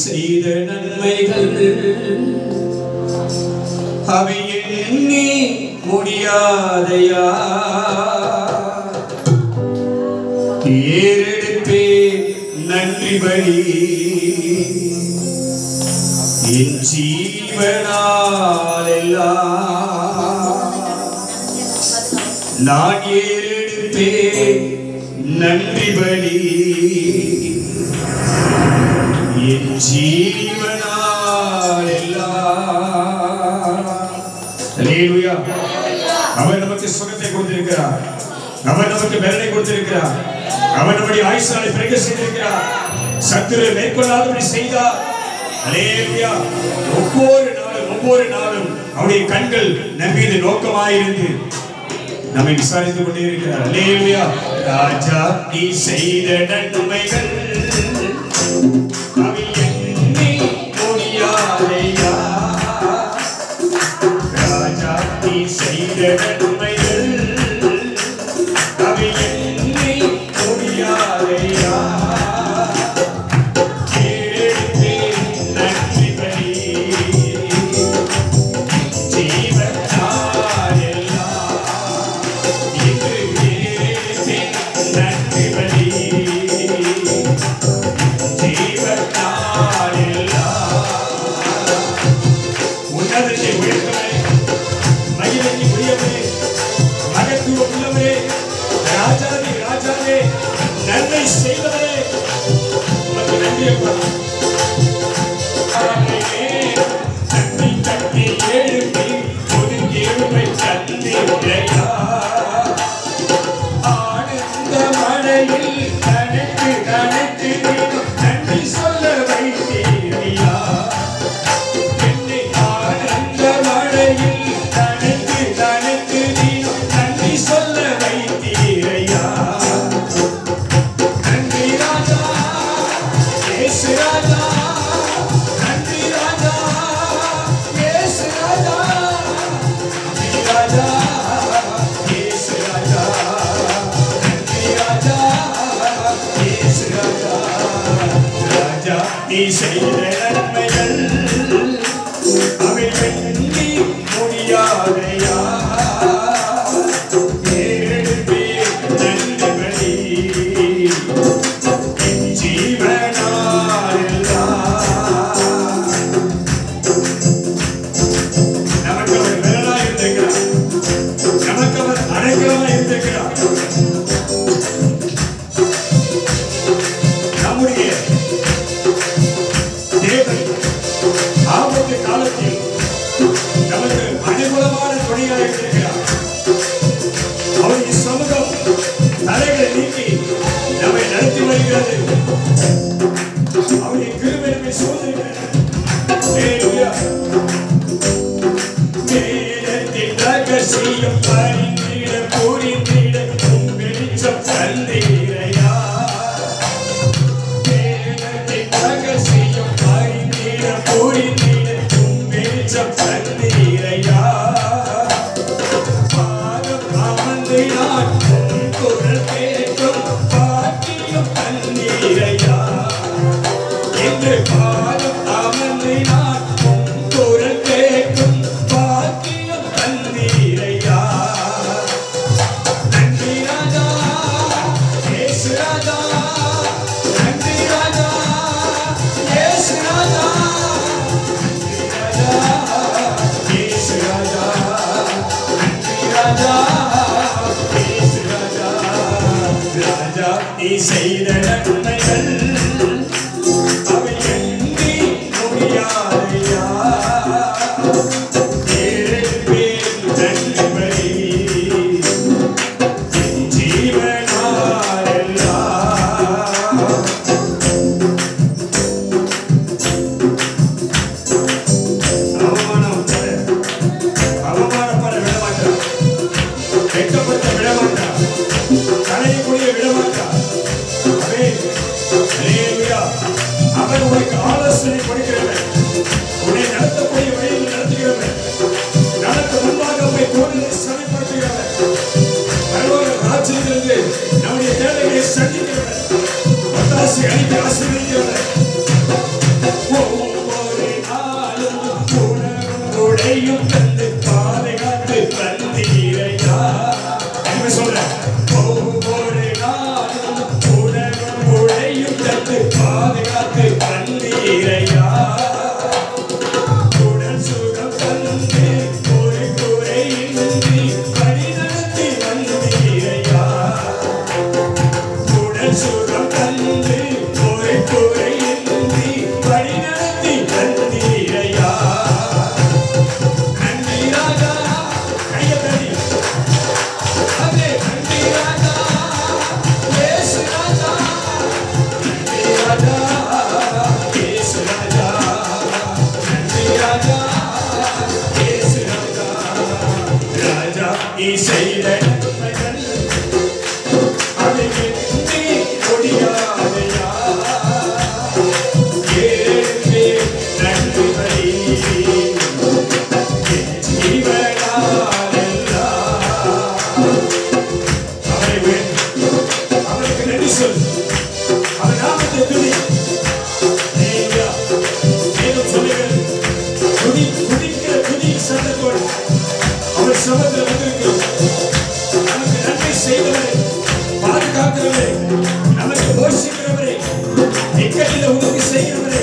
செய்த நன்மைகள் அவை எண்ணி முடியாதையா, ஏறெடுப்பே நன்றி பலி என் ஜீவனால் எல்லாம் நான் ஏறெடுப்பே நன்றி பலி என் ஜீவனால் எல்லாம். அல்லேலூயா. அவர் நமக்கு சுகத்தை கொடுத்திருக்கிறார், அவர் நமக்கு பலனை கொடுத்திருக்கிறார், அவர் நம்முடைய ஆயுசாலை பெருக செய்திருக்கிறார், சத்துரு மேற்கொள்ளாதபடி செய்தார். அல்லேலூயா. ஒவ்வொரு நாளும் அவருடைய கண்கள் நம்மீது நோக்கமாயிருந்து நம்மை விசாரித்துக் கொண்டே இருக்கிறார். அல்லேலூயா. ராஜா நீ செய்த நன்மைகள் அவை எண்ணி முடியாதையா, ராஜா நீ செய்த நன்மைகள் அவை எண்ணி முடியாதையா, ஏறெடுப்பே நன்றி பலி ஜீவனால் எல்லாம், இன்று ஏறெடுப்பே நன்றி பலி ஜீவனால் எல்லாம். உன்னதத்தை உயர்த்தவரே, மகிமைக்கு உரியவரே, மகத்துவம் உள்ளவரே, ராஜாவே ராஜாவே, நன்மை செய்தவரே, உமக்கு நன்றி அப்பா. தட்டி தட்டி எழுப்பி ஒதுங்கி எழுப்பை தந்திரையா, ஆனந்த மழையில் நனைத்து நனைத்து நன்றி சொல்ல வைத்தீரையா, என்னை ஆனந்த மழையில் நனைத்து நனைத்து நன்றி சொல்ல வைத்தீரையா. நன்றி ராஜா இயேசு ராஜா, நன்றி ராஜா இயேசு ராஜா, நன்றி ராஜா இயேசு ராஜா, நன்றி ராஜா இயேசு ராஜா. ராஜா நீ செய்த நன்மைகள் அவை எண்ணி முடியாதையா, ஏறெடுப்பே நன்றி பலி என் ஜீவனால் எல்லாம். நமக்கு அவர் பலனாய் இருந்திருக்கிறார், நமக்கு அவர் அடைக்கலமாய் இருந்திருக்கிறார். நம்முடைய தேவன் ஆபத்து காலத்தில் நமக்கு அனுகூலமான துணையாக இருக்கிறார். அவருடைய சமூகம் தடைகளை நீக்கி நம்மை நடத்தி வருகிறது. அவருடைய கிருபை நம்மை சோதரிக்கிறது. அல்லேலூயா. வேதத்தின் ரகசியம் அறிந்திட புரிந்திட உம் வெளிச்சம் தந்தீரையா, வேதத்தின் ரகசியம் அறிந்திட புரிந்திட உம் வெளிச்சம் தந்தீரையா, பாதம் அமர்ந்து நான் உம் குரல் கேட்கும் பாக்கியம் தந்தீரையா, என்று பாதம் அமர்ந்து நான் உம் குரல் கேட்கும் பாக்கியம் தந்தீரையா. நன்றி ராஜா இயேசு ராஜா, நன்றி ராஜா இயேசு ராஜா, நன்றி ராஜா இயேசு ராஜா, நன்றி ராஜா இயேசு ராஜா. ராஜா நீ செய்த நன்மைகள் அவை எண்ணி முடியாதையா, ஏறெடுப்பே நன்றி பலி என் ஜீவனால் எல்லாம். அவமானப்பட விடமாட்டார், வெட்கப்பட்ட விடமாட்டார், கலையக்கூடிய விடமாட்டார். அல்லேலூயா. அவர் உனக்கு ஆலோசனை கொடுக்கிறவர், உன்னை நடத்தக்கூடிய வழியில் நடத்துகிறவர், நடக்க முன்பாக உன்னை தோன்றி சமைப்படுத்துகிறவர், பரலோக ராஜ்யத்திலிருந்து நம்முடைய தேவைகளை சந்திக்கிறவர், ஒத்தாசை அளித்து ஆசீர்வதிக்கிறவர். வந்தீரையா உடல் சுகம் தந்து ஒரு குறையின்றி வழி நடத்தி வந்தீரையா உடல் சுகம் தந்து ஒரு குறையின்றி வழி நடத்தி வந்தீரையா நன்றி ராஜா கையதடி அதே நன்றி ராஜா இயேசு ராஜா நன்றி ராஜா இயேசு ராஜா நன்றி ராஜா இயேசு ராஜா ராஜா நீ செய்த நன்மைகள் அதை எண்ணி முடியாதையா ஏழு நன்றி பலி அவருக்கு நன்றி சொல் அவர் நாமத்தை துதி சொல்லுங்கள் துதிக்கிற துதி சத்தத்தோடு அவர் சமத்தில் வந்திருக்கிறோம் நமக்கு நன்மை செய்தவரை பாதுகாக்கிறவரை நமக்கு போஷிக்கிறவரை இக்கட்டில் உதவி செய்கிறவரை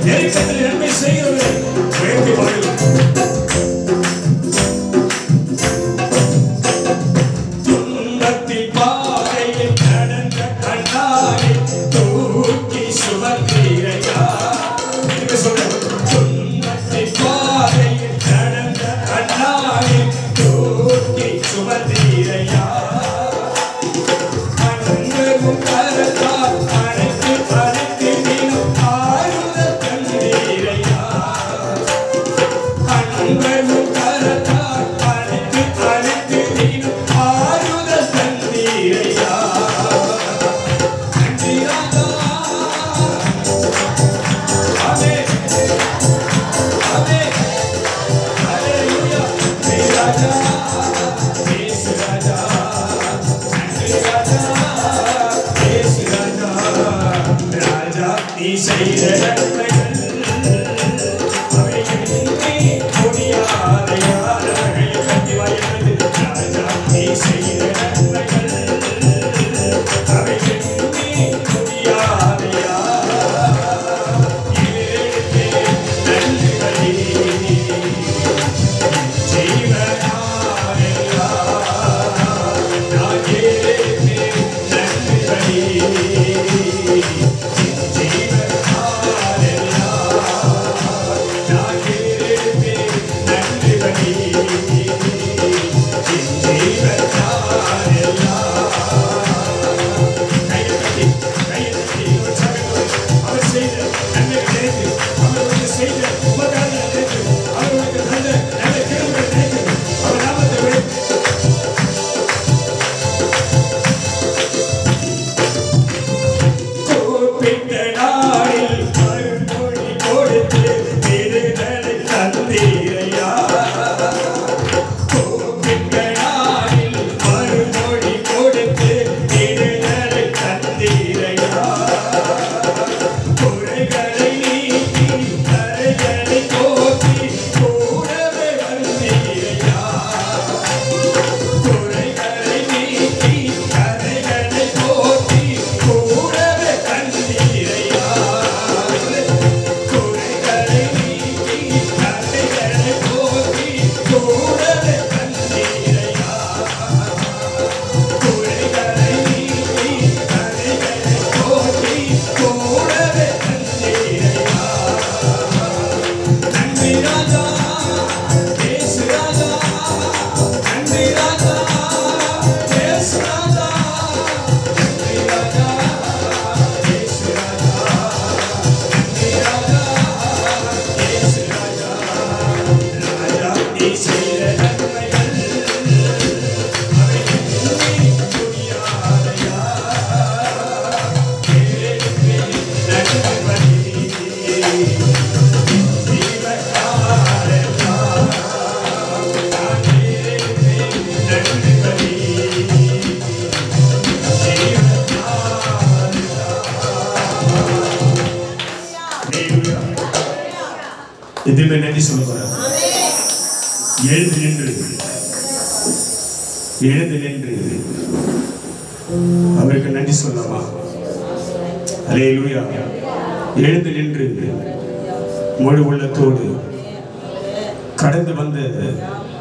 நெருக்கத்தில் நன்மை செய்கிறவரை உயர்த்தி பாருங்கள் எதுவுமே நன்றி சொல்ல போறார். எழுந்து நின்று அவருக்கு நன்றி சொல்லலாம். அல்லேலூயா. எழுந்து நின்று முழு உள்ளத்தோடு கடந்து வந்த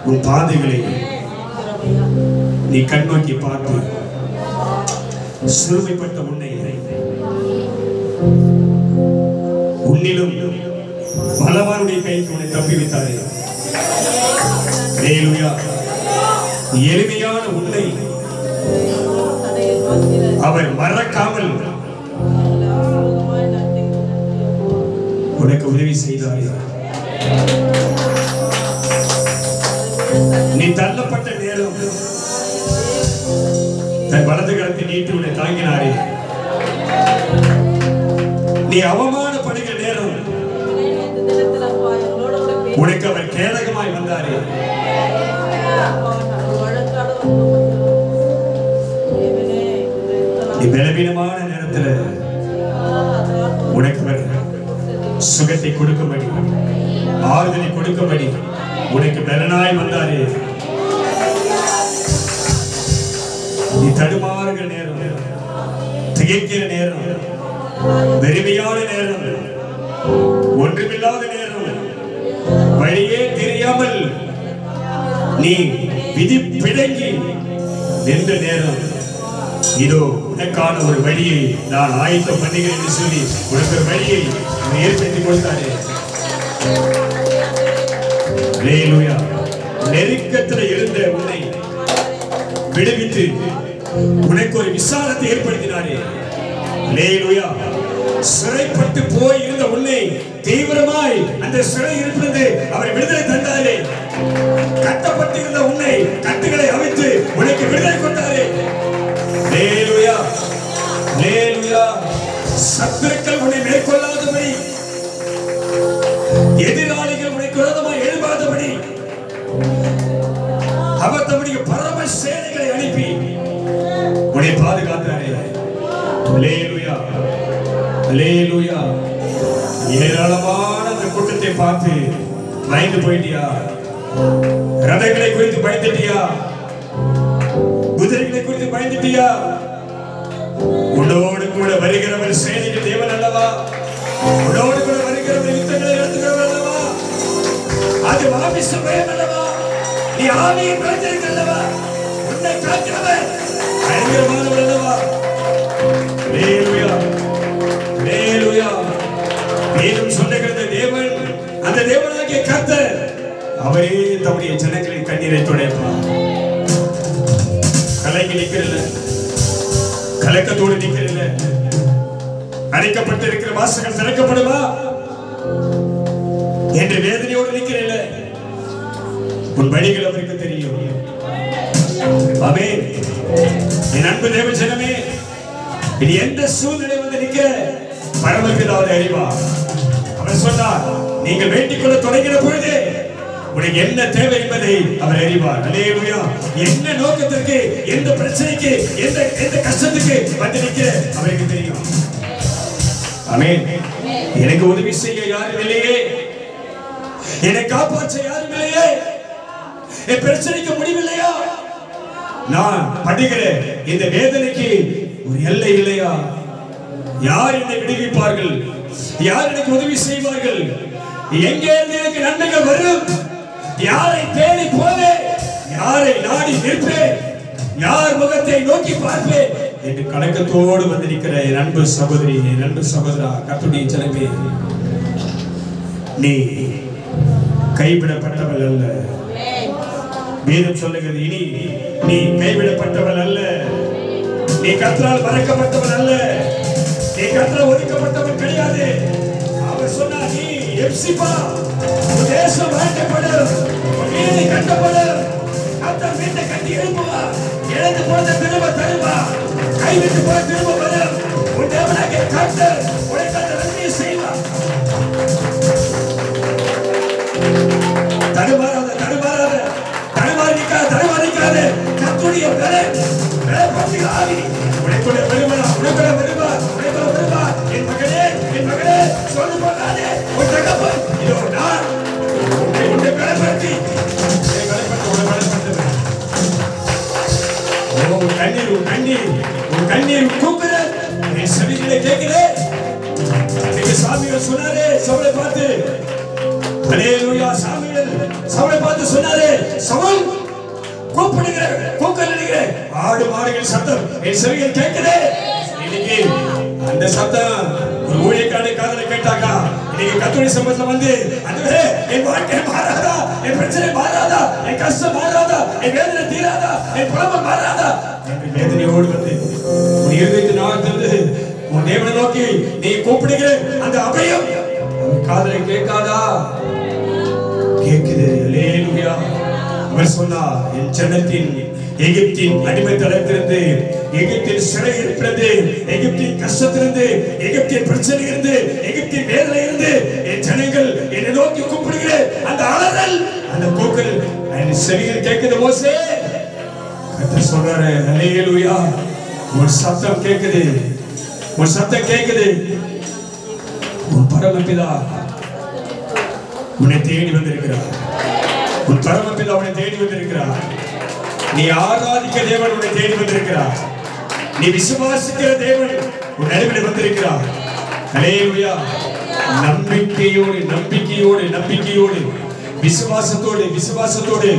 உன் பாதைகளை நீ கண்ணோக்கி பார்த்து சிறுமைப்பட்ட உன்னை உன்னிலும் பலவானுடைய கைக்கு உன்னை தப்பி வைத்தாரே. ஹல்லேலூயா. எளிமையான உன்னை அவர் மறக்காமல் உனக்கு உதவி செய்தாரே. நீ தள்ளப்பட்ட நேரம் தன் வலது கரத்தை நீட்டி உன்னை தாங்கினாரே. நீ அவமானப்படுகிற நேரம் உனக்கு அவர் கேடகமாய் வந்தாரே. நீ பலவீனமான நேரத்தில் உனக்கு அவர் சுகத்தை கொடுக்கும்படி ஆறுதலை கொடுக்கும்படி உனக்கு பலனாய் வந்தாரே. நீ தடுமாறுகிற நேரம், திகைக்கிற நேரம், வெறுமையான நேரம், ஒன்றுமில்லாத நேரம், வழியே தெரியாமல் நீ விதி பிழங்கி நின்ற நேரம், இதோ உனக்கான ஒரு வழியை நான் ஆயத்தம் பண்ணுகிறேன் என்று சொல்லி உனக்கு ஒரு வழியை ஏற்படுத்தி கொடுத்தாரே. ஹல்லேலூயா. நெருக்கத்தில் இருந்த உன்னை விடுவித்து உனக்கு ஒரு விசாலத்தை ஏற்படுத்தினாரே. ஹல்லேலூயா. சிறைப்பட்டு போய் இருந்த உன்னை தீவிரமாய் அந்த சிறை இருந்தது அவர் விடுதலை தந்தாரே. கட்டப்பட்டிருந்த உன்னை கட்டுகளை அவிழ்த்து உனக்கு விடுதலை கொண்டாரே. ஹல்லேலூயா. ஹல்லேலூயா. சத்துருக்கள் உன்னை மேற்கொள்ளாதபடி, எதிராளிகள் உனக்கு விரோதமாய் எழும்பாதபடி அவர் தம்முடைய பரம சேனைகளை அனுப்பி உன்னை பாதுகாத்தாரே. ஹல்லேலூயா. ஹல்லேலூயா. ஏராளமான அந்த கூட்டத்தை பார்த்து பயந்து போயிட்டியா? ரதங்களை குறித்து பயந்துட்டியா? குதிரைகளை குறித்து பயந்துட்டியா? உன்னோடு கூட வருகிறவர் சேனைகள் தேவன் அல்லவா? உன்னோடு கூட வருகிறவர் யுத்தங்களை நடத்துகிறவர் அல்லவா? அது மாமிச பயம் அல்லவா? நீ ஆவியின் பிரச்சனை அல்லவா? உன்னை காக்கிறவர் பயங்கரமானவர் அல்லவா? ஹல்லேலூயா. ஹல்லேலூயா. வேதம் சொல்லுகிறது, தேவன் அந்த தேவனாகிய கர்த்தர் அவரே தம்முடைய ஜனங்களின் கண்ணீரை துடைப்பார். கலங்கி நிற்கிறல்ல, கலக்கத்தோடு நிற்கிறல்ல, அடைக்கப்பட்டு இருக்கிற வாசகம் திறக்கப்படுமா என்று வேதனையோடு நிற்கிறல்ல, உன் வழிகள் அவருக்கு தெரியும். ஆமென். என் அன்பு தேவ ஜனமே, இனி எந்த சூழ்நிலை வந்து நிற்க பரமபிதாவை அறிவார். அவர் சொன்னார், நீங்கள் வேண்டிக் கொள்ள தொடங்கின பொழுது உனக்கு என்ன தேவை என்பதை அவர் அறிவார். ஹல்லேலூயா. என்ன நோக்கத்திற்கு, எந்த பிரச்சனைக்கு, எந்த கஷ்டத்துக்கு வந்து நிற்க அவருக்கு தெரியும். ஆமென். எனக்கு உதவி செய்ய யாரும் இல்லையே, என்னை காப்பாற்ற யாரும் இல்லையே, என் பிரச்சனைக்கு முடிவில்லையா, நான் படுகிற இந்த வேதனைக்கு ஒரு எல்லை இல்லையா, யார் என்னை விடுவிப்பார்கள், யார் எனக்கு உதவி செய்வார்கள், எங்கே இருந்து எனக்கு நன்மைகள் வரும், யாரை தேடி போவேன், யாரை நாடி நிற்பேன், யார் முகத்தை நோக்கி பார்ப்பேன் என்று கலக்கத்தோடு வந்திருக்கிற என் அன்பு சகோதரி, என் அன்பு சகோதரா, கர்த்தருடைய ஜனமே, நீ கைவிடப்பட்டவள் அல்ல. வேதம் சொல்லுகிறது, இனி நீ கைவிடப்பட்டவள் அல்ல, நீ கர்த்தரால் மறக்கப்பட்டவள் அல்ல, நீ கர்த்தரால் ஒதுக்கப்பட்டவள் கிடையாது. அவர் சொன்னார், நீ எப்சிபா, உன் தேசம் வாழ்க்கப்படும், உன் வீடு கட்டப்படும், கர்த்தர் வீட்டை கட்டி எழுப்புவா, இழந்து போனதை திரும்ப தருவா, கைவிட்டு போன திரும்ப வரும். உன் தேவனாகிய கர்த்தர் உனக்கு அந்த நன்மையை செய்வார். தடுமாறாத, தடுமாறாத, தடுமாறிக்காத, கர்த்தருடைய பலப்படுத்துகிற ஆவி உனக்குள்ள வருவார், உனக்குள்ள வருவார், உனக்குள்ள வருவார். என் மகளே, என் மகளே, சொல்லு போகாதே, உன் தகப்பன் இதோ நான் உன்னை பலப்படுத்தி உன் கண்ணீர் கூப்பிட சொன்னாரே சவுலை பார்த்து, ஹல்லேலூயா, சாமுவேல் சவுலை பார்த்து சொன்னாரே, சவுல் கூப்பிடுகிற கூக்கலிடுகிற ஆடு மாடுகள் சத்தம் என் செவியில் கேட்குதே. இன்னைக்கு அந்த சத்தம் ஒரு ஊழியக்காரனை காதுல கேட்டாக்கா, இன்னைக்கு கர்த்தருடைய சமூகத்துல வந்து, ஆண்டவரே என் வாழ்க்கை மாறாதா, என் பிரச்சனை மாறாதா, என் கஷ்டம் மாறாதா, என் வேதனை தீராதா, என் புலம்பல் மாறாதா என்று வேதனையோடு வந்து உன் இருதயத்தின் ஆழத்திலிருந்து உன் தேவனை நோக்கி நீ கூப்பிடுகிற அந்த அபயம் அவன் காதுல கேட்காதா? கேட்குது. ஹல்லேலூயா. அவர் சொன்னார், என் ஜனத்தின் எகிப்தின் அடிமைத்தனத்திலிருந்து, எகிப்தின் சிறை இருப்பிலிருந்து, எகிப்தின் கஷ்டத்திலிருந்து, எகிப்தின் பிரச்சனையிலிருந்து, எகிப்தின் வேதனையிலிருந்து என் ஜனங்கள் என்னை நோக்கி கூப்பிடுகிற அந்த அலறல், அந்த கூக்கல் என் செவியில் கேட்குது. மோசே கர்த்தர் சொல்றாரு, ஹல்லேலூயா, ஒரு சத்தம் கேட்குது, ஒரு சத்தம் கேட்குது. உன் பரமபிதா உன்னை தேடி வந்திருக்கிறார். உன் பரமபிதா உன்னை தேடி வந்திருக்கிறார். நீ ஆராதிக்க தேவன் உன்னை தேடி வந்திருக்கிறார். நீ விசுவாசிக்கிற தேவன் உன் நடுவில் வந்திருக்கிறார். ஹல்லேலூயா. நம்பிக்கையோடு நம்பிக்கையோடு நம்பிக்கையோடு விசுவாசத்தோடு விசுவாசத்தோடு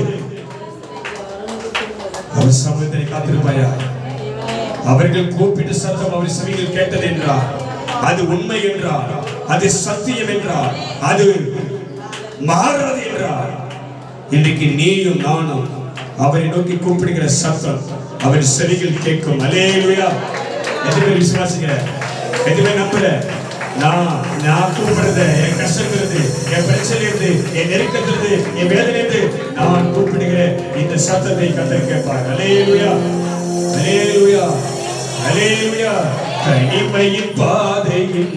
அவர் சமூகத்தை காத்திருப்பாயா? அவர்கள் கூப்பிட்டு சத்தம் அவர் செவியில் கேட்டது என்றார். அது உண்மை என்றார், அது சத்தியம் என்றார், அது மாறாது என்றார். இன்றைக்கு நீயும் நானும் அவரை நோக்கி கூப்பிடுகிற சத்தம் அவர் செவியில் கேட்கும். ஹல்லேலூயா. எதுவுமே விசுவாசிக்கிற, எதுவுமே நம்புற, நான் கூப்பிடுறது, என் கஷ்டத்திலிருந்து, என் பிரச்சனையிலிருந்து, என் நெருக்கத்திலிருந்து, என் வேதனையிலிருந்து நான் கூப்பிடுகிற இந்த சத்தத்தை கர்த்தர் கேட்பார். ஹல்லேலூயா, ஹல்லேலூயா, ஹல்லேலூயா. தனிமையின் பாதையில்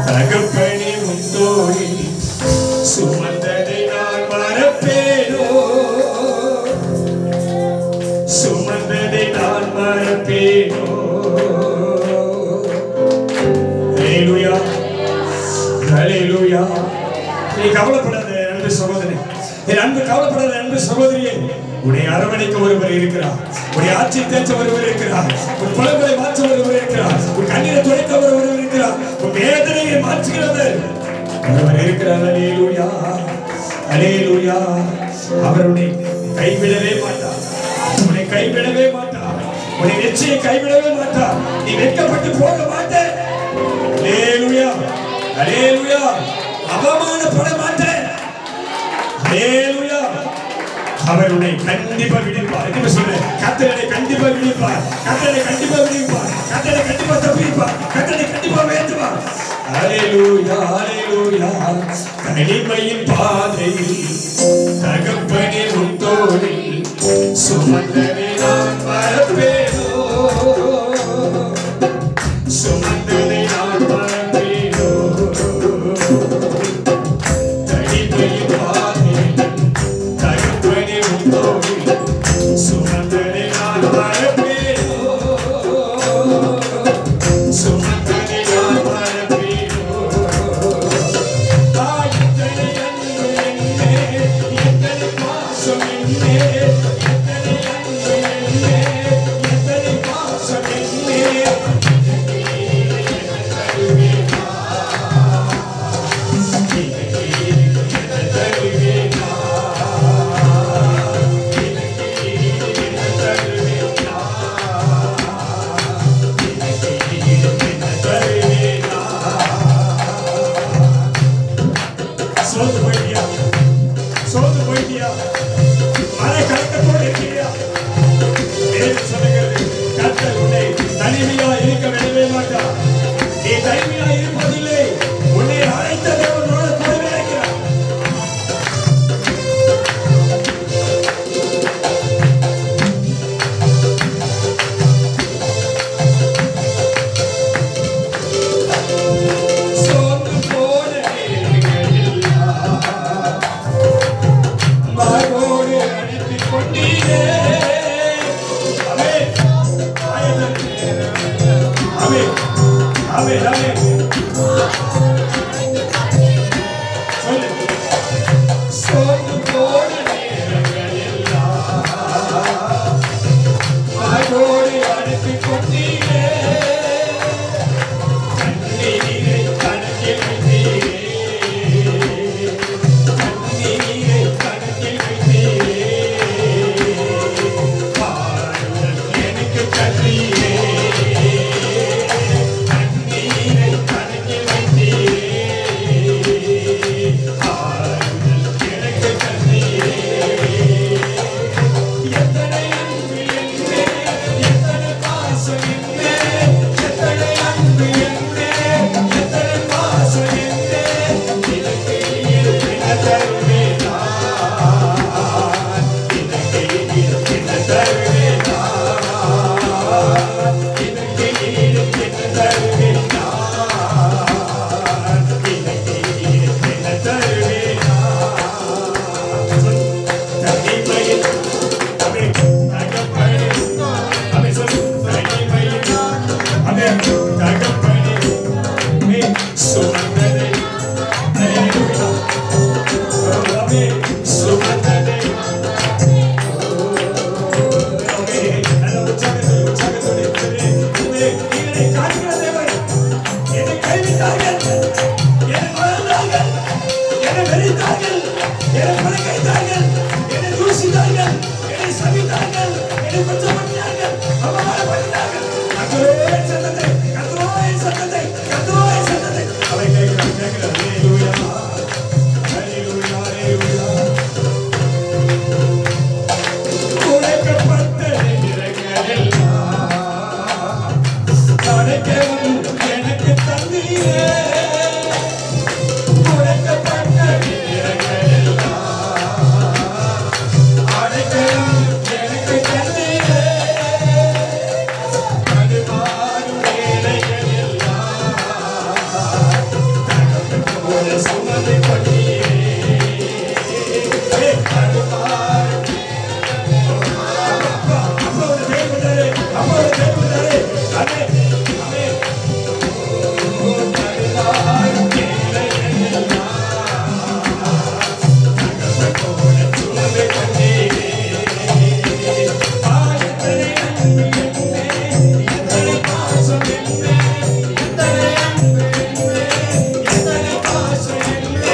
தகப்பனே உந்தோடி சுமந்ததை நான் மறப்பேனோ, சுமந்ததை நான் மறப்பேனோ. ஹல்லேலூயா, ஹல்லேலூயா. நீ கவலைப்படாத அன்பு சகோதரி, என் அன்பு கவலைப்படாத அன்பு சகோதரியே, உன்னை அரவணைக்க ஒருவர் இருக்கிறார், உன்னை ஆட்சி தேய்ச்ச ஒருவர் இருக்கிறார், உன் புலங்களை மாற்ற ஒருவர் இருக்கிறார், உன் கண்ணீரை துடைக்க ஒருவர் இருக்கிறார், உன் வேதனையை மாற்றுகிறவர் ஒருவர் இருக்கிறார். ஹல்லேலூயா, ஹல்லேலூயா. அவர் உன்னை கைவிடவே மாட்டார், உன்னை கைவிடவே மாட்டார், உன்னை நிச்சயம் கைவிடவே மாட்டார். நீ வெட்கப்பட்டு போக மாட்டே. ஹல்லேலூயா, ஹல்லேலூயா. அவமானப்பட மாட்டே. ஹல்லேலூயா. அவர் உன்னை கண்டிப்பா விடுவிப்பார். என்ன சொல்றேன்? கர்த்தரை கண்டிப்பா விடுவிப்பார், கர்த்தரை கண்டிப்பா விடுவிப்பார், கர்த்தரை கண்டிப்பா தப்புவிப்பார், கர்த்தரை கண்டிப்பா உயர்த்துவார். ஹல்லேலூயா, ஹல்லேலூயா. தனிமையின் பாதையில் தகப்பனே உன் தோளில் சுமந்ததை நான் மறப்பேனோ, சுமந்ததை நான் மறப்பேனோ. தனிமையின் பாதையில் தகப்பனே உன் தோளில் சுமந்ததை நான் மறப்பேனோ, சுமந்ததை நான் மறப்பேனோ. எத்தனை அன்பு என்னே, எத்தனை பாசம் என்னே, எத்தனை அன்பு என்னே, எத்தனை பாசம் என்னே. சோர்ந்து போயிட்டியா? சோர்ந்து போயிட்டியா? மன கலக்கத்தோடு இருக்கியா? வேதம் சொல்லுகிறது, கர்த்தர் உன்னை தனிமையா இருக்க விடவே மாட்டார். நீ தனிமையா இருப்பதில்லை, உன்னை அழைத்த தேவன் உன்னோடு கூடவே இருக்கிறார். சோர்ந்து போன நேரங்களில் மகோடு என்னை பழக்கைத்தார்கள், என்னை தூசித்தார்கள், என்னை சபித்தார்கள், என்னை குற்றப்படுத்தினார்கள், அவமானப்படுத்தினார்கள். கர்த்தரே என் சத்தத்தை, கர்த்தரே என் சத்தத்தை, கர்த்தரே என் சத்தத்தை. அவை கேட்கிறார், கேட்கிறார். ஹல்லேலூயா, ஹல்லேலூயா, ஹல்லேலூயா. உடைக்கப்பட்ட நிறங்களெல்லாம் அடைக்கவும் எனக்கு தந்தீரே. உடைக்கப்பட்ட நிறங்களெல்லாம் அடைக்கவும் எனக்கு தந்தீரே. தடுமாறும் வேளைகளெல்லாம் தகப்பன் போல சுமந்து கொண்டீரே. தடுமாறும் அப்போது தேவனே, அப்போது தேவனே, அமே அமே தடுமாறும் வேளைகளெல்லாம் தகப்பன் போல சுமந்து கொண்டீரே. எத்தனை அன்பு என்னே, எத்தனை பாசம் என்னே, எத்தனை அன்பு என்னே, எத்தனை பாசம் என்னே,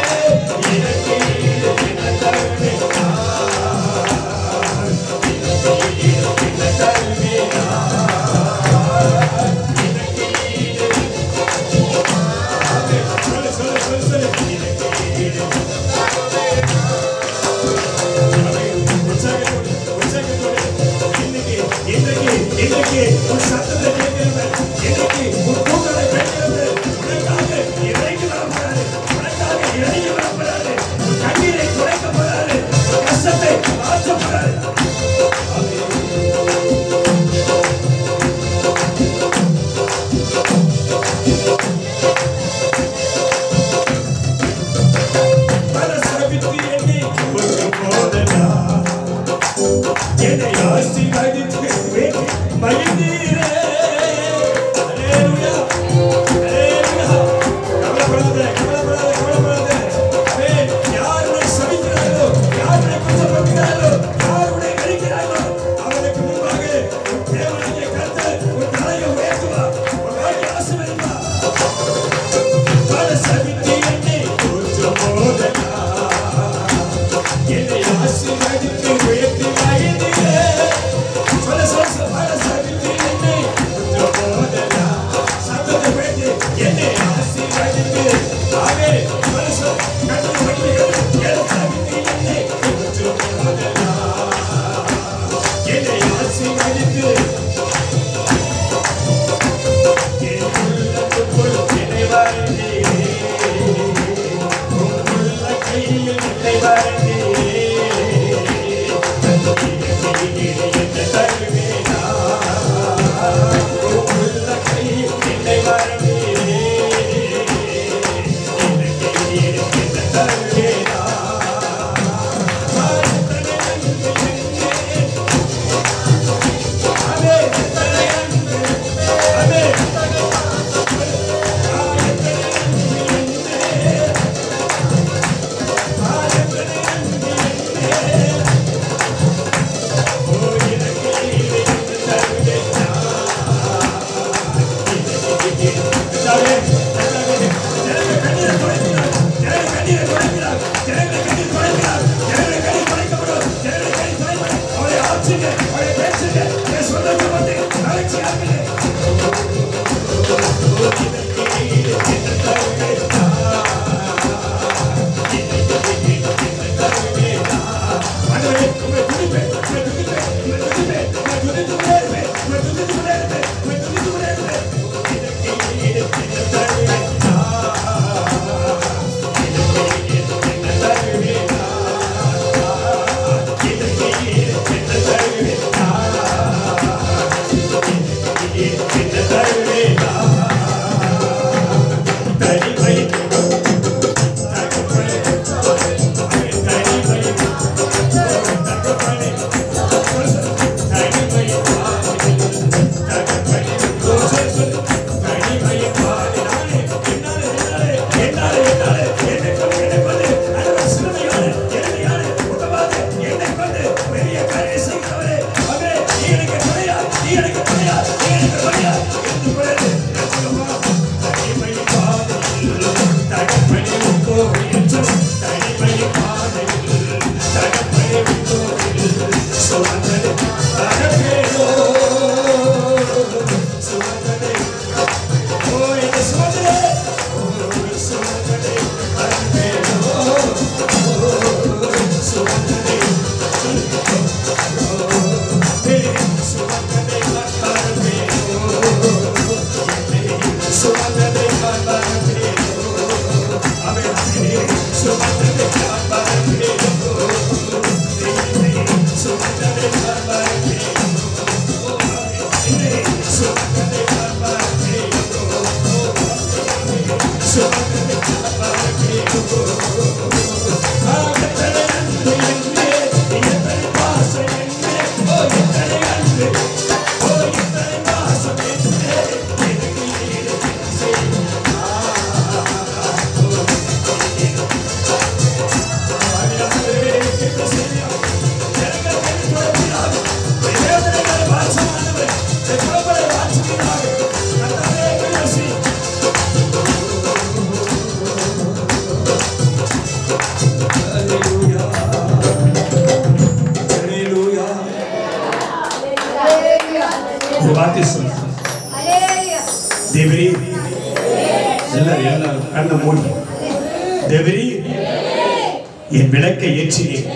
என் விளக்கை ஏற்றினேன்.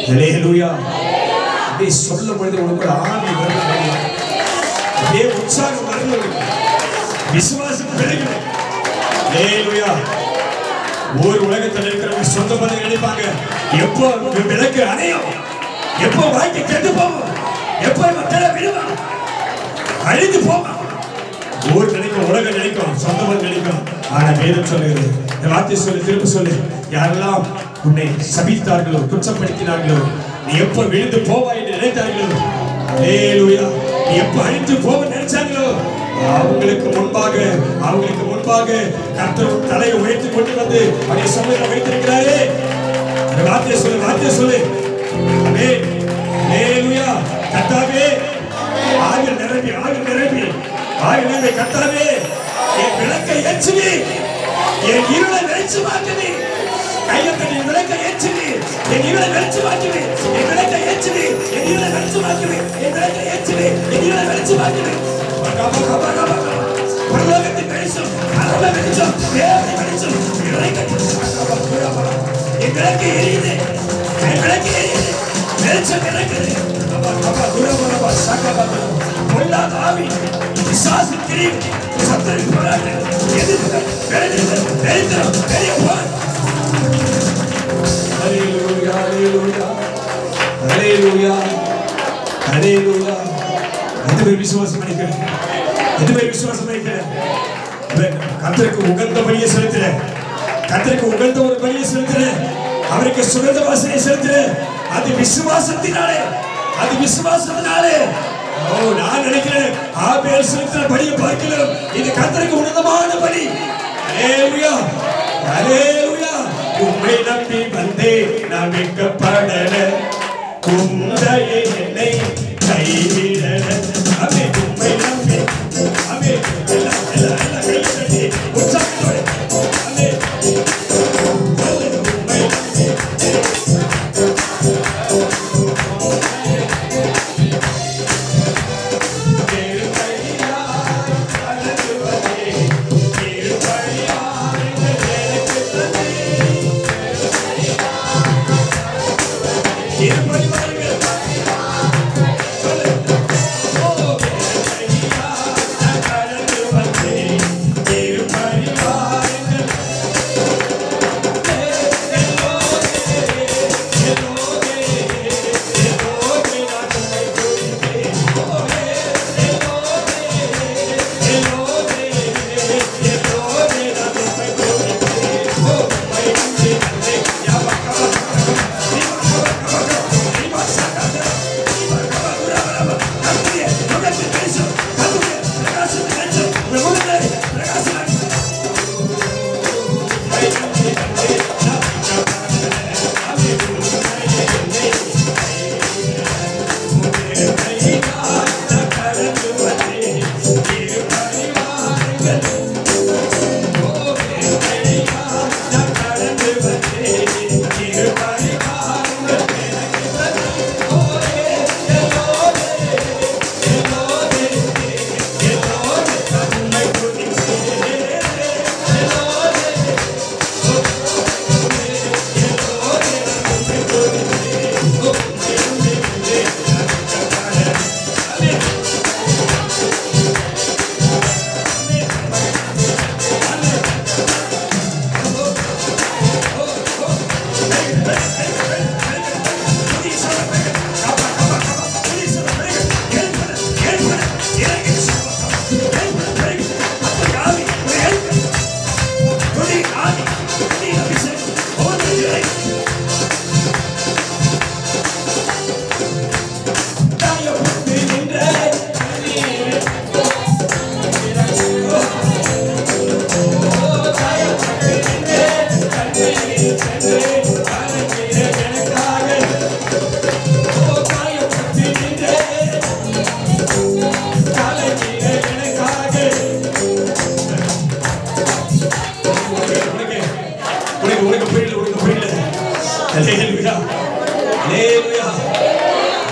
ஹல்லேலூயா. அப்படியே சொல்லும் பொழுது உனக்கு ஆவி வருகிறது, அப்படியே உற்சாகம் வருகிறது, விசுவாசம் பெருகிறது. ஹல்லேலூயா. ஒரு உலகத்தில் இருக்கிறவங்க சொந்த பந்தம் நினைப்பாங்க, எப்போ விளக்கு அணையும், எப்போ வாழ்க்கை கெட்டு போவோம், எப்போ மக்களை விடுவோம், அழிந்து போவோம். ஊர் நினைக்கும், உலகம் நினைக்கும், சொந்த பந்தம் நினைக்கும். ஆனா வேதம் சொல்லுகிறது, இந்த வார்த்தை சொல்லு, திரும்ப சொல்லு, யாரெல்லாம் உன்னை சபித்தார்களோ குற்றப்படுத்தினார்களோ, நீ எப்ப விழுந்து போவாய் என்று நினைத்தார்களோ, ஹல்லேலூயா, நீ எப்ப அழிந்து போவ நினைச்சாங்களோ, அவங்களுக்கு முன்பாக கர்த்தர் தலையை உயர்த்தி கொண்டு வந்து அவருடைய சமூகத்தில் வைத்திருக்கிறாரே. இந்த வார்த்தையை சொல்லு. ஆமென். ஹல்லேலூயா. கர்த்தாவே, ஆவியில் நிரம்பி கர்த்தாவே, என் விளக்கை ஏற்றுவி, என் இருளை வெளிச்சமாக்குவி. கையத்தடி விளக்கை ஏற்றுவி, என் இருளை வெளிச்சமாக்குவி, என் விளக்கை ஏற்றுவி, என் இருளை வெளிச்சமாக்குவி, என் விளக்கை ஏற்றுவி, என் இருளை வெளிச்சமாக்குவி. பரலோகத்தின் வெளிச்சம், பரலோக வெளிச்சம், தேவனை வெளிச்சம், இருளை என் விளக்கை எரியுது, என் விளக்கை எரியுது, வெளிச்சம் இறக்குது. பொல்லாத ஆவி, பிசாசின் கிரியை, சத்துருவின் போராட்டம், எதிர்ப்பு, தரித்திரம், பெரிய போர். ஹல்லேலூயா, ஹல்லேலூயா, ஹல்லேலூயா, ஹல்லேலூயா. எதுவே விசுவாசம் பண்ணிக்கிறேன், கர்த்தருக்கு உகந்த பலியை செலுத்துறேன், கர்த்தருக்கு உகந்த ஒரு பலியை செலுத்துறேன், அவருக்கு சுகந்த வாசனை செலுத்துறேன். அது விசுவாசத்தினாலே. நான் நினைக்கிறேன், ஆபேல் செலுத்தின பலியை பார்க்கலாம், இது கர்த்தருக்கு உன்னதமான பலி. ஹல்லேலூயா, ஹல்லேலூயா. உம்மை நம்பி வந்தேன், நான் வெட்கப்படல, உம்மையே என்னை கைவிடல. ஆமென். உம்மை நம்பி, ஆமென். எல்லாம் கையெழுத்தி உற்சாகத்தோடு, ஆமென். உனக்கு புரியல. ஹல்லேலூயா, ஹல்லேலூயா.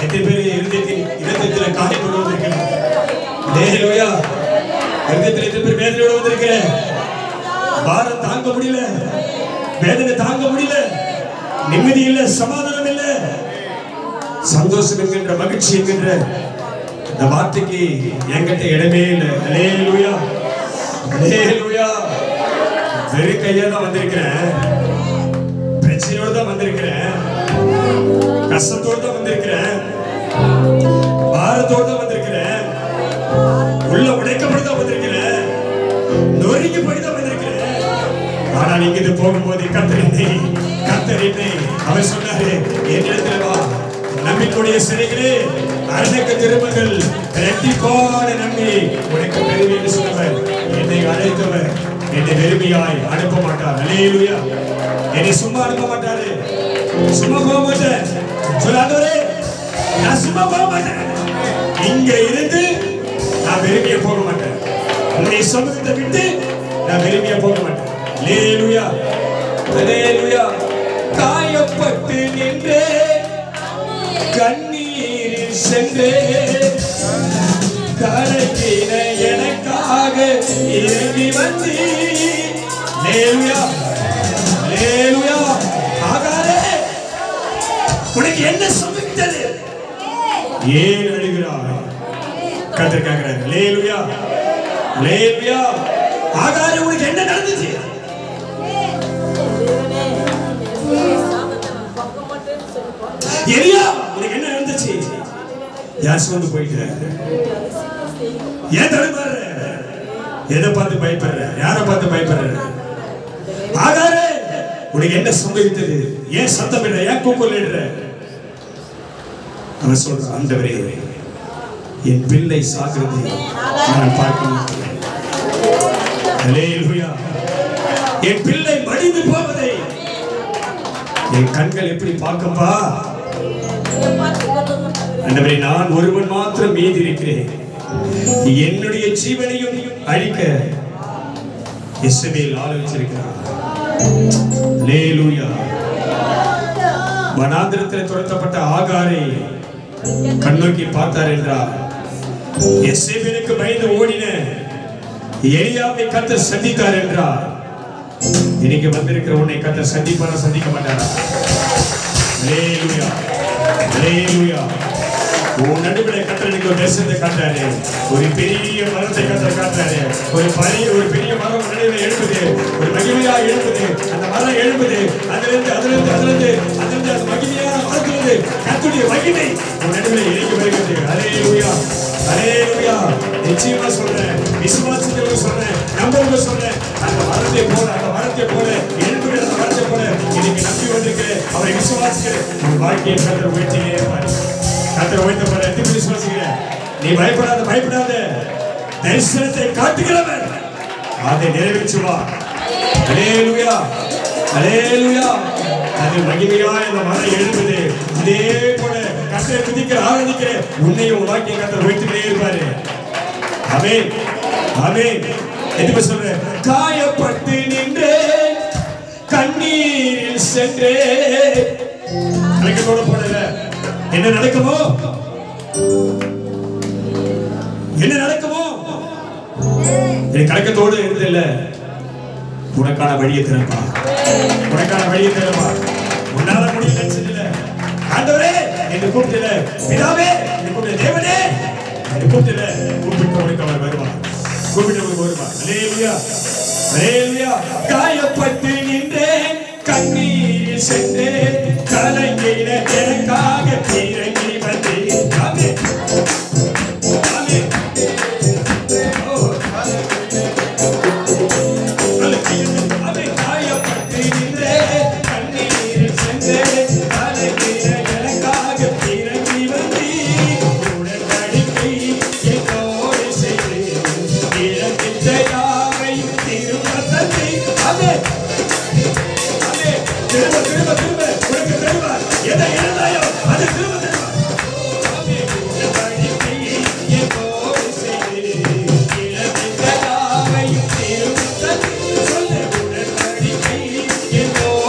எத்தனை பேர் இருதயத்துல காயப்பட்டு வந்திருக்கிறேன். ஹல்லேலூயா. இருதயத்துல எத்தனை பேர் வேதனையோடு வந்திருக்கிறேன். பாரம் தாங்க முடியல, வேதனை தாங்க முடியல, நிம்மதி இல்ல, சமாதானம் இல்ல, சந்தோஷம் என்கின்ற மகிழ்ச்சி என்கின்ற இந்த வார்த்தைக்கு என்கிட்ட இடமே இல்லை. ஹல்லேலூயா, ஹல்லேலூயா. வெறும் கையா தான் வந்திருக்கிறேன், பிரச்சனையோடு தான் வந்திருக்கிறேன், கஷ்டத்தோடு தான் வந்திருக்கிறேன், பாரத்தோடு தான் வந்திருக்கிறேன், உள்ள உடைக்கப்பட்டு தான் வந்திருக்கிறேன், நொறுங்கி போய் தான் வந்திருக்கிறேன். ஆனால் இங்கிருந்து போகும்போது கர்த்தர் அவர் சொன்னாரு, என்னிடத்தில் வா, நம்பிக்கையுடைய சிறைகளே அரணுக்கு திரும்புங்கள், இரட்டிப்பான நம்பி உனக்கு பெருமை என்று சொன்னவர். என்னை அழைத்தவர் என்னை வெறுமையாய் அனுப்ப மாட்டார். ஹல்லேலூயா. என்னை சும்மா அனுப்ப மாட்டாரு, சும்மா போக மாட்டேன். சொல்லாதவரே, நான் சும்மா போக மாட்டேன். இங்க இருந்து நான் வெறுமையா போக மாட்டேன். உன்னை சமூகத்தை விட்டு நான் வெறுமையா போக மாட்டேன். ஹல்லேலூயா, ஹல்லேலூயா. காயப்பட்டு நின்றே கண்ணீரில் சென்றே கரைக்கின எனக்காக இறங்கி வந்தீ. ஹல்லேலூயா, ஹல்லேலூயா. ஆகாரே, உனக்கு என்ன சம்பவித்தது? ஏன் அழுகிறாய்? கர்த்தர் கேட்கிறார். ஹல்லேலூயா, ஹல்லேலூயா. ஆகாரே, உனக்கு என்ன நடந்துச்சு? எலியா, உனக்கு என்ன நடந்துச்சு? யார் சோர்ந்து போயிட்ட? ஏன் தடுமாறுற? எதை பார்த்து பயப்படுற? யாரை பார்த்து பயப்படுற? ஆகாரே, உனக்கு என்ன சம்பவித்தது? ஏன் சத்தமிடுற? ஏன் கூக்குரலிடுற? அவன் சொல்ற, ஆண்டவரே, என் பிள்ளை சாகிறதை நான் பார்க்க மாட்டேன். ஹல்லேலூயா. என் பிள்ளை மடிந்து போவதை என் கண்கள் எப்படி பார்க்கப்பா? ஆண்டவரே, நான் ஒருவன் மாத்திரம் மீதி இருக்கிறேன். என்னுடைய ஜீவனையும் அழிக்க இஸ்ரவேல் ஆலோசிச்சிருக்கிறார். ஹல்லேலூயா. வனாந்திரத்தில் துரத்தப்பட்ட ஆகாரை கண்ணோக்கி பார்த்தார் என்றார். இஸ்ரவேலுக்கு பயந்து ஓடின எலியாவை கர்த்தர் சந்தித்தார் என்றார். இன்னைக்கு வந்திருக்கிற உன்னை கர்த்தர் சந்திப்பாரா, சந்திக்க மாட்டாரா? ஹல்லேலூயா, ஹல்லேலூயா. உன் நடுவில் கர்த்தர் எனக்கு ஒரு தரிசனத்தை காட்டுறாரு. ஒரு பெரிய மரத்தை கர்த்தர் காட்டுறாரு. ஒரு பெரிய மரம் நடுவில் எழுப்புது, ஒரு மகிமையா எழுப்புது. அந்த மரம் எழுப்புது, அதிலிருந்து அந்த மகிமையான மரத்திலிருந்து கர்த்தருடைய மகிமை உன் நடுவில் இறங்கி வருகிறது. ஹல்லேலூயா, ஹல்லேலூயா. நிச்சயமா சொல்றேன், விசுவாசத்தோடு சொல்றேன், நம்பரோடு சொல்றேன். அந்த மரத்தை போல எழுப்புகிற அந்த மரத்தை போல இன்னைக்கு நம்பி வந்திருக்கிறேன். அவரை விசுவாசிக்கிறேன். உன் வாழ்க்கையை கர்த்தர் உயர்த்தியே இருப்பார். கர்த்தர் உயர்த்த போற எத்தனை விசுவாசிக்கிறேன்? நீ பயப்படாத. தரிசனத்தை காட்டுகிறவர் அதை நிறைவேற்றுவா. ஹல்லேலூயா, ஹல்லேலூயா. அது மகிமையா இந்த மரம் எழுப்புது. அதே போல கர்த்தரை துதிக்கிற ஆராதிக்கிற உன்னையும் உன் வாழ்க்கையை கர்த்தர் உயர்த்திட்டே இருப்பாரு. ஆமென், ஆமென். எதுக்கு சொல்றேன்? காயப்பட்டு நின்றே கண்ணீரில் சென்றே. கலக்கத்தோட போடல. என்ன நடக்குமோ? என் கலக்கத்தோடு இருந்தில்ல. உனக்கான வழியை திறப்பா, உன்னால முடியல செஞ்சல. ஆண்டவரே என்று கூப்பிட்டல, பிதாவே என்று கூப்பிட்ட, தேவனே என்று கூப்பிட்டல. கூப்பிட்டவனுக்கு அவர் வருவார். ஹல்லேலூயா, ஹல்லேலூயா. காயப்பட்டு நின்றேன் கண்ணீரில் சென்றேன் கலங்கின எனக்காக இறங்கி வந்தேன். ஆமென், ஆமென். காயப்பட்டு நின்றேன் கண்ணீரில் சென்றேன் கலங்கின எனக்காக இறங்கி வந்தேன். உடன்படிக்கை என்னோடு செய்து இறங்கிட்ட யாவையும் திரும்ப தந்தை. ஆமென், ஆமென். திரும்ப உனக்கு தருவார். எதை இழந்தாயோ அதை திரும்ப தருவார். ஆமென். உடன்படிக்கை என்னோடு செய்து இறங்கிட்ட யாவையும் திரும்ப தந்தை. சொல்ல உடன்படிக்கை என்னோடு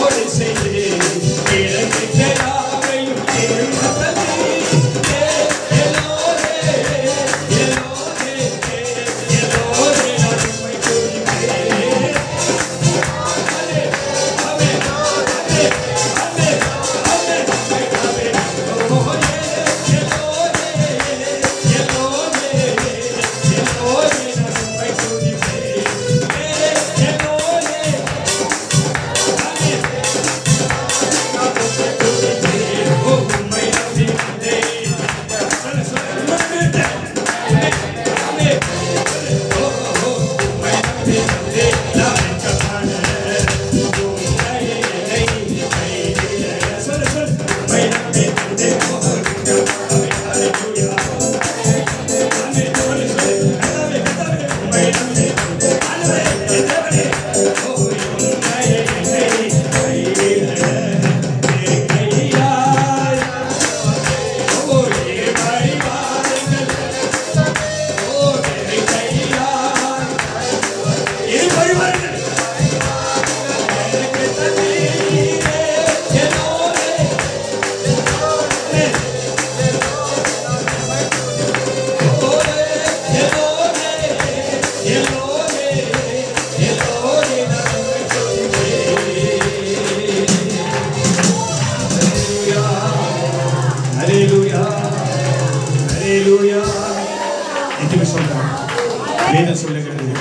வேதம் சொல்லுகிறது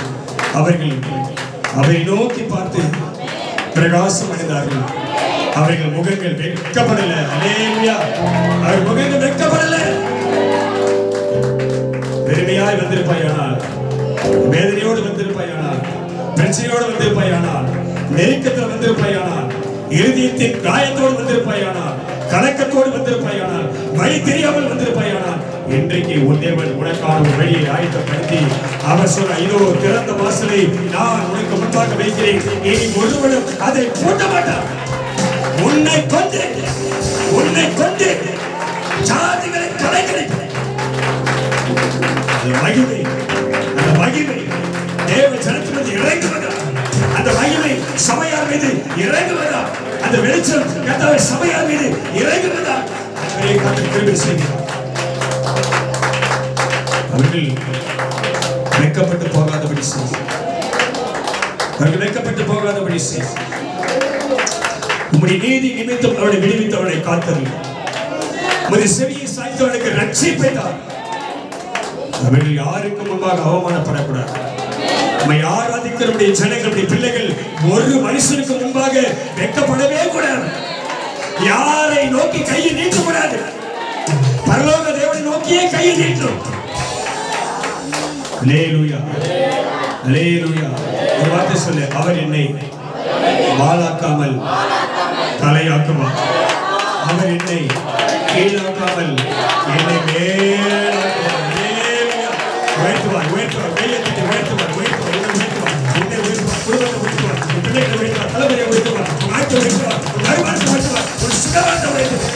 அவர்கள் அவரை நோக்கி பார்த்து பிரகாசம் அடைந்தார்கள். அவர்கள் முகங்கள் வெட்கப்படல. அல்லேலூயா. அவர்கள் முகங்கள் வெட்கப்படல. பெருமையாய் வந்திருப்பாயானால், வேதனையோடு வந்திருப்பாயானால், பிரச்சனையோடு வந்திருப்பாயானால், நெருக்கத்தில் வந்திருப்பாயானால், இருதயத்தின் காயத்தோடு வந்திருப்பாயானால், கலக்கத்தோடு வந்திருப்பாயானால், வழி தெரியாமல் வந்திருப்பாயானால், இன்றைக்கு உன் தேவன் உனக்கான ஒரு வழியை ஆயத்தப்படுத்தி அவர் சொல்ல, இதோ திறந்த வாசலை நான் உனக்கு முன்பாக வைக்கிறேன், இனி ஒருவனும் அதை பூட்ட மாட்டான். உன்னை கொண்டு ஜாதிகளை கலைக்கிறேன். அந்த மகிமை தேவ ஜனத்திலிருந்து இறங்குவதா, அந்த மகிமை சபையார் மீது இறங்குவதா, அந்த வெளிச்சம் கர்த்தருடைய சபையார் மீது இறங்குவதா, அவரே கர்த்தர் கிருபை செய்கிறார். அவர்கள் வெட்கப்பட்டு போகாதபடி செய். அவர்கள் வெட்கப்பட்டு போகாதபடி செய். உம்முடைய நீதி நிமித்தம் அவனை விடுவித்தவனை காத்தருள். உம்முடைய செவியை சாய்த்தவனுக்கு ரட்சிப்பை தார். அவர்கள் யாருக்கு முன்பாக அவமானப்படக்கூடாது. நம்மை ஆராதிக்கிறவருடைய ஜனங்களுடைய பிள்ளைகள் ஒரு மனுஷனுக்கு முன்பாக வெட்கப்படவே கூடாது. யாரை நோக்கி கையை நீட்டக்கூடாது. பரலோக தேவனை நோக்கியே கையை நீட்டும். அல்லேலூயா, அல்லேலூயா. ஒரு வார்த்தை சொல்லு, அவர் என்னை வாளாக்காமல் தலையாக்குவார். அவர் என்னை கீழாக்காமல் என்னை மேலாக்குவார். உயர்த்துவார், உயர்த்துவார், கையெழுத்து உயர்த்துவார், உயர்த்துவார், உயர்த்துவார், உன்னை உயர்த்துவார், குடும்பத்தை உயர்த்துவார், உன் பிள்ளைகளை உயர்த்துவார், தலைவரை உயர்த்துவார், உன் நாட்டை உயர்த்துவார், உன் வருமானத்தை உயர்த்துவார், உன் சுகவாத்தை உயர்த்துவார்.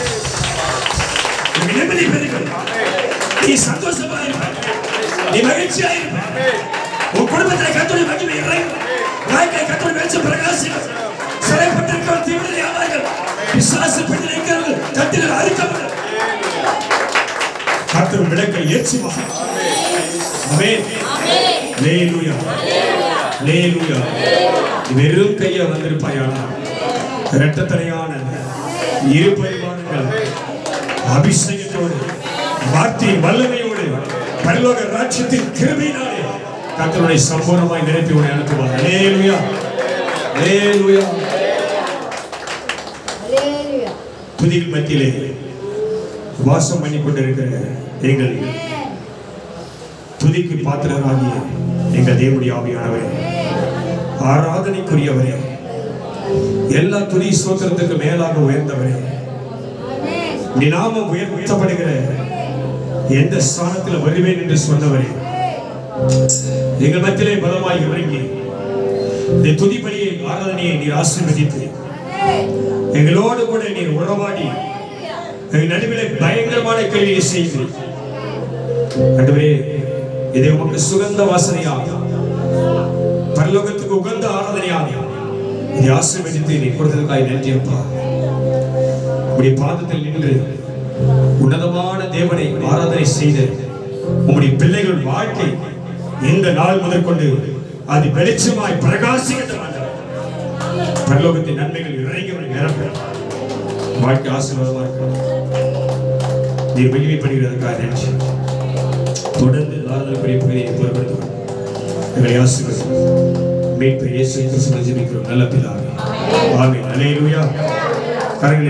உன் நிம்மதி பெருகும். நீ சந்தோஷமா இருப்பாய், நீ மகிழ்ச்சியா இருப்பாய். உன் குடும்பத்தில் கர்த்தருடைய மகிமை இறங்கும். வாழ்க்கை கர்த்தருடைய வெளிச்சம் பிரகாசிக்கும். சிறைப்பட்டிருக்கிறவர்கள் தீவிர ஆவார்கள். பிசாசு பிடித்திருக்கிறவர்கள் கர்த்தரால் அழிக்கப்படும். கர்த்தர் விளக்கை ஏற்றுவார். ஆமென். அல்லேலூயா, அல்லேலூயா. வெறும் கையா வந்திருப்பாயானால் இரட்டத்தனையான இரு பரிமாணங்கள் அபிஷேகத்தோடு வார்த்தையின் வல்லமையோடு பரலோக ராஜ்யத்தின் கிருபையினாலே கர்த்தருடைய சம்பூர்ணமாய் நிரப்பி உன்னை அனுப்புவார். அல்லேலூயா, அல்லேலூயா. துதியின் மத்தியிலே வாசம் பண்ணி கொண்டிருக்கிற எங்கள் துதிக்கு பாத்திரராகிய எங்கள் தேவனுடைய ஆவியானவரே, ஆராதனைக்குரியவரே, எல்லா துதி ஸ்தோத்திரத்துக்கு மேலாக உயர்ந்தவரே, நீ நாமம் உயர்த்தப்படுகிற எந்த ஸ்தானத்தில் வருவேன் என்று சொன்னவரே, எங்கள் மத்தியிலே பலமாய் இறங்கி இந்த துதிபலியை ஆராதனையை நீர் ஆசீர்வதித்து எங்களோடு கூட நீர் உறவாடி எங்கள் நடுவிலே பயங்கரமான கேள்வியை செய்து ஆண்டவரே, இதை உமக்கு சுகந்த வாசனையாக பரலோகத்துக்கு உகந்த ஆராதனையாக இதை ஆசீர்வதித்து நீ கொடுத்ததுக்காக நன்றி அப்பா. உம்முடைய பாதத்தில் நின்று உன்னதமான தேவனை ஆராதனை செய்து உம்முடைய பிள்ளைகள் வாழ்க்கை இந்த நாள் முதற்கொண்டு அது வெளிச்சமாய் பிரகாசிக்கட்டும். பரலோகத்தின் நன்மைகள் இறங்கி நிரப்ப வாழ்க்கை ஆசீர்வாதமா இருக்கும். நீர் மகிமைப்படுகிறதுக்காக நன்றி. தொடர்ந்து ஆராதனைக்குரிய பகுதியை பொறுப்படுத்துவோம். எங்களை ஆசீர்வதிக்கும் மீட்பர் இயேசு கிறிஸ்துவின் ஜெபிக்கிறோம் நல்ல பிதாவே. ஆமென். அல்லேலூயா. கரங்களை